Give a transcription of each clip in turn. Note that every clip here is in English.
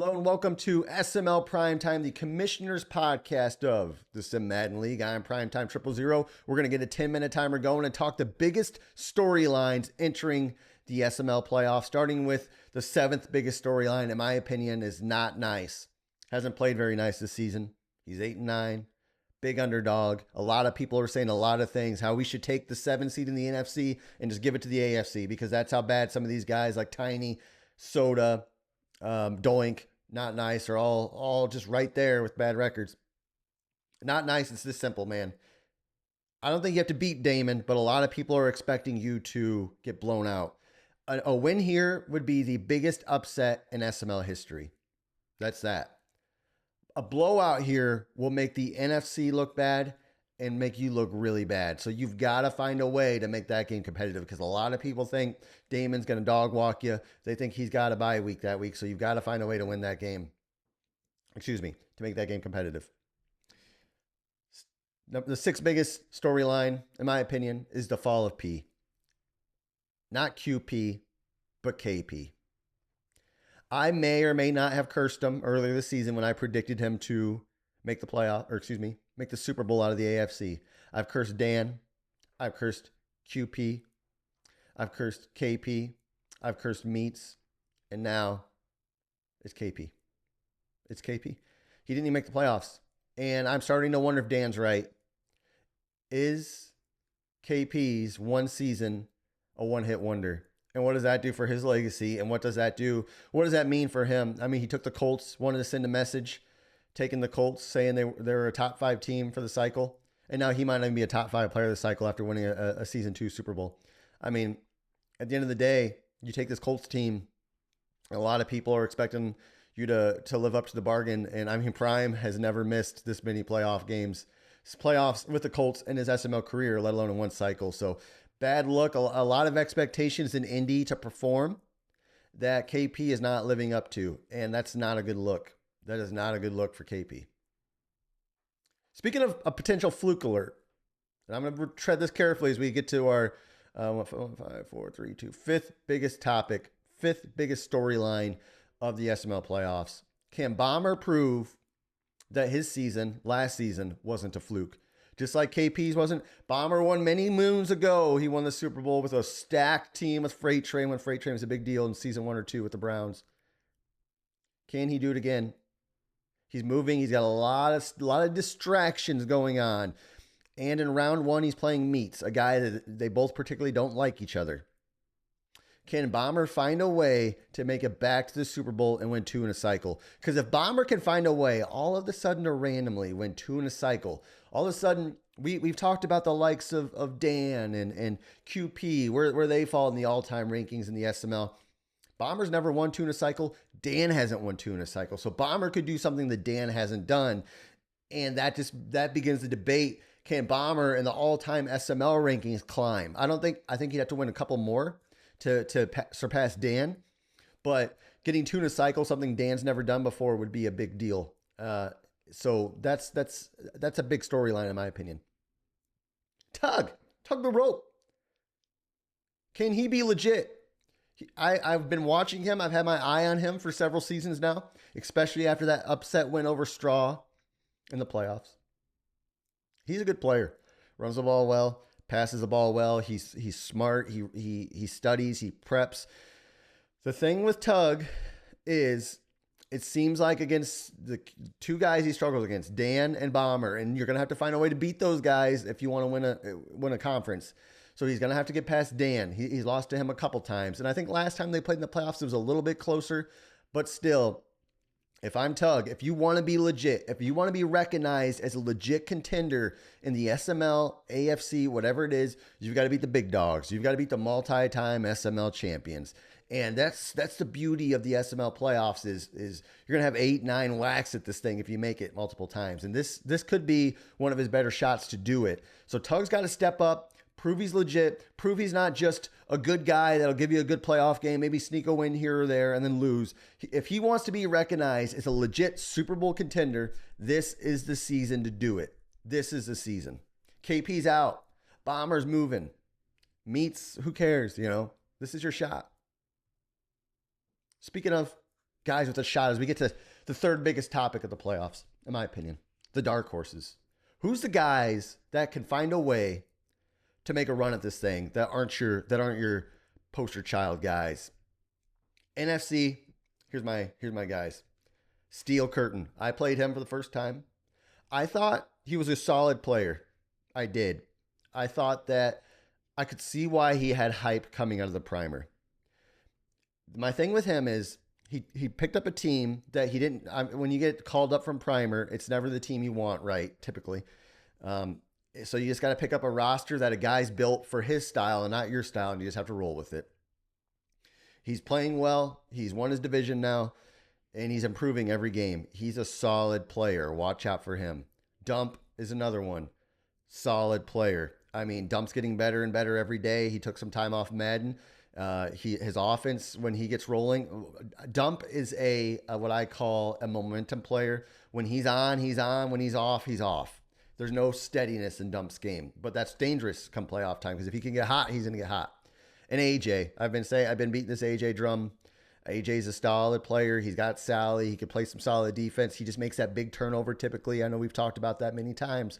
Hello and welcome to SML Primetime, the Commissioner's podcast of the Sim Madden League. I'm Primetime 000. We're going to get a 10-minute timer going and talk the biggest storylines entering the SML playoffs, starting with the seventh biggest storyline, in my opinion, is not nice. Hasn't played very nice this season. He's 8-9, big underdog. A lot of people are saying a lot of things, how we should take the 7 seed in the NFC and just give it to the AFC because that's how bad some of these guys like Tiny, Soda, Doink, not nice, are all just right there with bad records. Not nice. It's this simple, man. I don't think you have to beat Damon, but a lot of people are expecting you to get blown out. A win here would be the biggest upset in SML history. That's that. A blowout here will make the NFC look bad and make you look really bad. So you've got to find a way to make that game competitive because a lot of people think Damon's going to dog walk you. They think he's got a bye week that week. So you've got to find a way to win that game. To make that game competitive. The sixth biggest storyline, in my opinion, is the fall of P. Not QP, but KP. I may or may not have cursed him earlier this season when I predicted him to make the make the Super Bowl out of the AFC. I've cursed Dan. I've cursed QP. I've cursed KP. I've cursed Meats. And now it's KP. It's KP. He didn't even make the playoffs. And I'm starting to wonder if Dan's right. Is KP's one season a one-hit wonder? And what does that do for his legacy? And what does that do? What does that mean for him? I mean, he took the Colts, wanted to send a message, taking the Colts, saying they were a top 5 team for the cycle. And now he might not even be a top 5 player of the cycle after winning a season 2 Super Bowl. I mean, at the end of the day, you take this Colts team, a lot of people are expecting you to live up to the bargain. And I mean, Prime has never missed this many playoff games, playoffs with the Colts in his SML career, let alone in one cycle. So bad look, a lot of expectations in Indy to perform that KP is not living up to. And that's not a good look. That is not a good look for KP. Speaking of a potential fluke alert, and I'm going to tread this carefully as we get to our 5, 4, 3, 2, fifth biggest topic, fifth biggest storyline of the SML playoffs. Can Bomber prove that his season, last season, wasn't a fluke? Just like KP's wasn't. Bomber won many moons ago. He won the Super Bowl with a stacked team with Freight Train when Freight Train was a big deal in season 1 or 2 with the Browns. Can he do it again? He's moving. He's got a lot of distractions going on. And in round 1, he's playing Meats, a guy that they both particularly don't like each other. Can Bomber find a way to make it back to the Super Bowl and win 2 in a cycle? Because if Bomber can find a way all of a sudden to randomly win 2 in a cycle, all of a sudden, we've talked about the likes of Dan and QP, where they fall in the all-time rankings in the SML. Bomber's never won 2 in a cycle. Dan hasn't won 2 in a cycle. So Bomber could do something that Dan hasn't done. And that begins the debate. Can Bomber in the all-time SML rankings climb? I think he'd have to win a couple more to surpass Dan. But getting 2 in a cycle, something Dan's never done before, would be a big deal. So that's a big storyline in my opinion. Tug the rope. Can he be legit? I've been watching him. I've had my eye on him for several seasons now, especially after that upset win over Straw in the playoffs. He's a good player. Runs the ball well, passes the ball well. He's smart. He studies. He preps. The thing with Tug is, it seems like against the 2 guys he struggles against, Dan and Bomber, and you're gonna have to find a way to beat those guys if you want to win a conference. So he's going to have to get past Dan. He's lost to him a couple times. And I think last time they played in the playoffs, it was a little bit closer. But still, if I'm Tug, if you want to be legit, if you want to be recognized as a legit contender in the SML, AFC, whatever it is, you've got to beat the big dogs. You've got to beat the multi-time SML champions. And that's the beauty of the SML playoffs is you're going to have 8, 9 whacks at this thing if you make it multiple times. And this could be one of his better shots to do it. So Tug's got to step up. Prove he's legit. Prove he's not just a good guy that'll give you a good playoff game, maybe sneak a win here or there and then lose. If he wants to be recognized as a legit Super Bowl contender, this is the season to do it. This is the season. KP's out. Bomber's moving. Meats, who cares, This is your shot. Speaking of guys with a shot as we get to the third biggest topic of the playoffs, in my opinion, the dark horses. Who's the guys that can find a way to make a run at this thing that aren't your poster child guys? NFC, here's my guys. Steel Curtain. I played him for the first time. I thought he was a solid player. I did. I thought that I could see why he had hype coming out of the primer. My thing with him is he picked up a team that he didn't. When you get called up from primer, it's never the team you want, right? Typically. So you just got to pick up a roster that a guy's built for his style and not your style, and you just have to roll with it. He's playing well. He's won his division now, and he's improving every game. He's a solid player. Watch out for him. Dump is another one. Solid player. I mean, Dump's getting better and better every day. He took some time off Madden. His offense, when he gets rolling, Dump is a what I call a momentum player. When he's on, he's on. When he's off, he's off. There's no steadiness in Dump's game, but that's dangerous come playoff time because if he can get hot, he's gonna get hot. And AJ, I've been beating this AJ drum. AJ's a solid player. He's got Sally. He can play some solid defense. He just makes that big turnover typically. I know we've talked about that many times.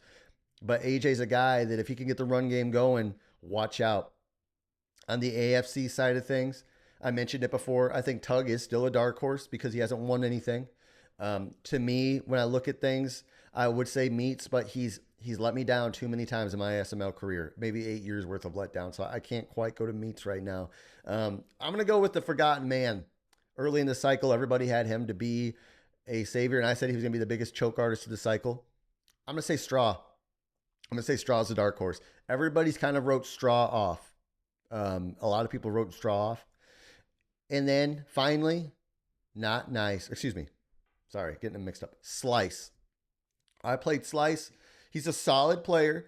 But AJ's a guy that if he can get the run game going, watch out. On the AFC side of things, I mentioned it before. I think Tug is still a dark horse because he hasn't won anything. To me, when I look at things, I would say Meats, but he's let me down too many times in my SML career. Maybe 8 years worth of letdown. So I can't quite go to Meats right now. I'm going to go with the forgotten man. Early in the cycle, everybody had him to be a savior, and I said he was going to be the biggest choke artist of the cycle. I'm going to say Straw. I'm going to say Straw is the dark horse. Everybody's kind of wrote Straw off. A lot of people wrote Straw off. And then finally, not nice. Excuse me. Sorry, getting them mixed up. Slice. I played Slice. He's a solid player.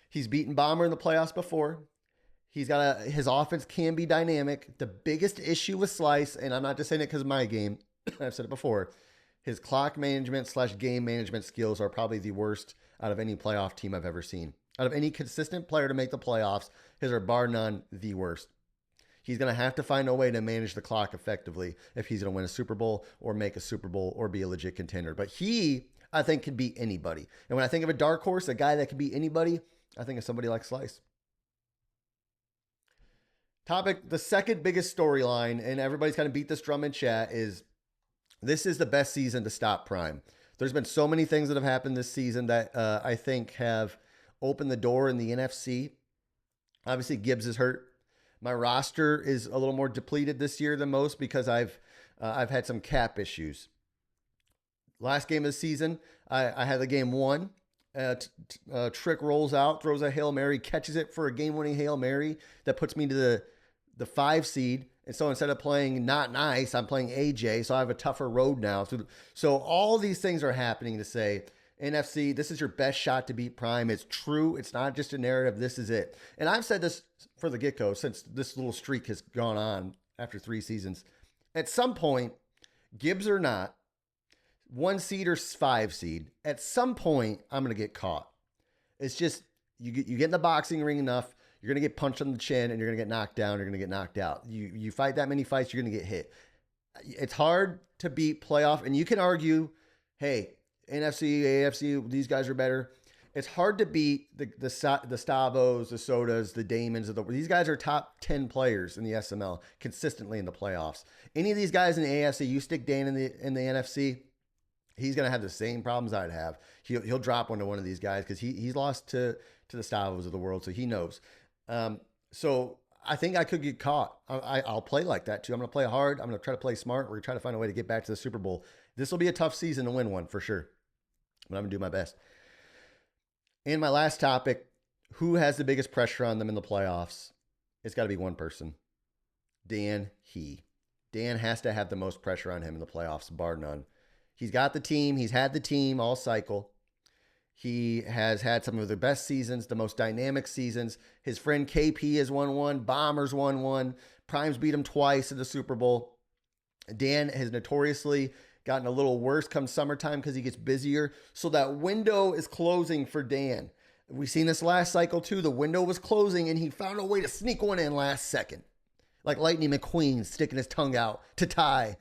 He's beaten Bomber in the playoffs before. His offense can be dynamic. The biggest issue with Slice, and I'm not just saying it because of my game, I've said it before, his clock management / game management skills are probably the worst out of any playoff team I've ever seen. Out of any consistent player to make the playoffs, his are bar none the worst. He's going to have to find a way to manage the clock effectively if he's going to win a Super Bowl or make a Super Bowl or be a legit contender. But he, I think, can beat anybody. And when I think of a dark horse, a guy that can beat anybody, I think of somebody like Slice. Topic, the second biggest storyline, and everybody's kind of beat this drum in chat, is this is the best season to stop Prime. There's been so many things that have happened this season that I think have opened the door in the NFC. Obviously, Gibbs is hurt. My roster is a little more depleted this year than most because I've had some cap issues. Last game of the season, I had the game won. Trick rolls out, throws a Hail Mary, catches it for a game-winning Hail Mary that puts me to the 5 seed. And so instead of playing not nice, I'm playing AJ. So I have a tougher road now. So all these things are happening to say, NFC, this is your best shot to beat Prime. It's true. It's not just a narrative. This is it. And I've said this for the get-go since this little streak has gone on after 3 seasons. At some point, Gibbs or not, 1 seed or 5 seed, at some point, I'm going to get caught. It's just, you get in the boxing ring enough, you're going to get punched on the chin and you're going to get knocked down, you're going to get knocked out. You fight that many fights, you're going to get hit. It's hard to beat playoff, and you can argue, hey, NFC, AFC, these guys are better. It's hard to beat the Stavos, the Sodas, the Damons. These guys are top 10 players in the SML consistently in the playoffs. Any of these guys in the AFC, you stick Dan in the NFC, he's going to have the same problems I'd have. He'll drop one to one of these guys because he's lost to the Stavos of the world, so he knows. So I think I could get caught. I'll play like that too. I'm going to play hard. I'm going to try to play smart. We're going to try to find a way to get back to the Super Bowl. This will be a tough season to win one for sure, but I'm going to do my best. And my last topic, who has the biggest pressure on them in the playoffs? It's got to be one person. Dan has to have the most pressure on him in the playoffs, bar none. He's got the team. He's had the team all cycle. He has had some of the best seasons, the most dynamic seasons. His friend KP has won one. Bombers won one. Primes beat him twice in the Super Bowl. Dan has notoriously gotten a little worse come summertime because he gets busier. So that window is closing for Dan. We've seen this last cycle too. The window was closing and he found a way to sneak one in last second. Like Lightning McQueen sticking his tongue out to tie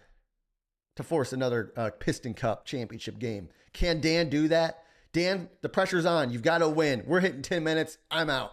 to force another Piston Cup championship game. Can Dan do that? Dan, the pressure's on. You've got to win. We're hitting 10 minutes. I'm out.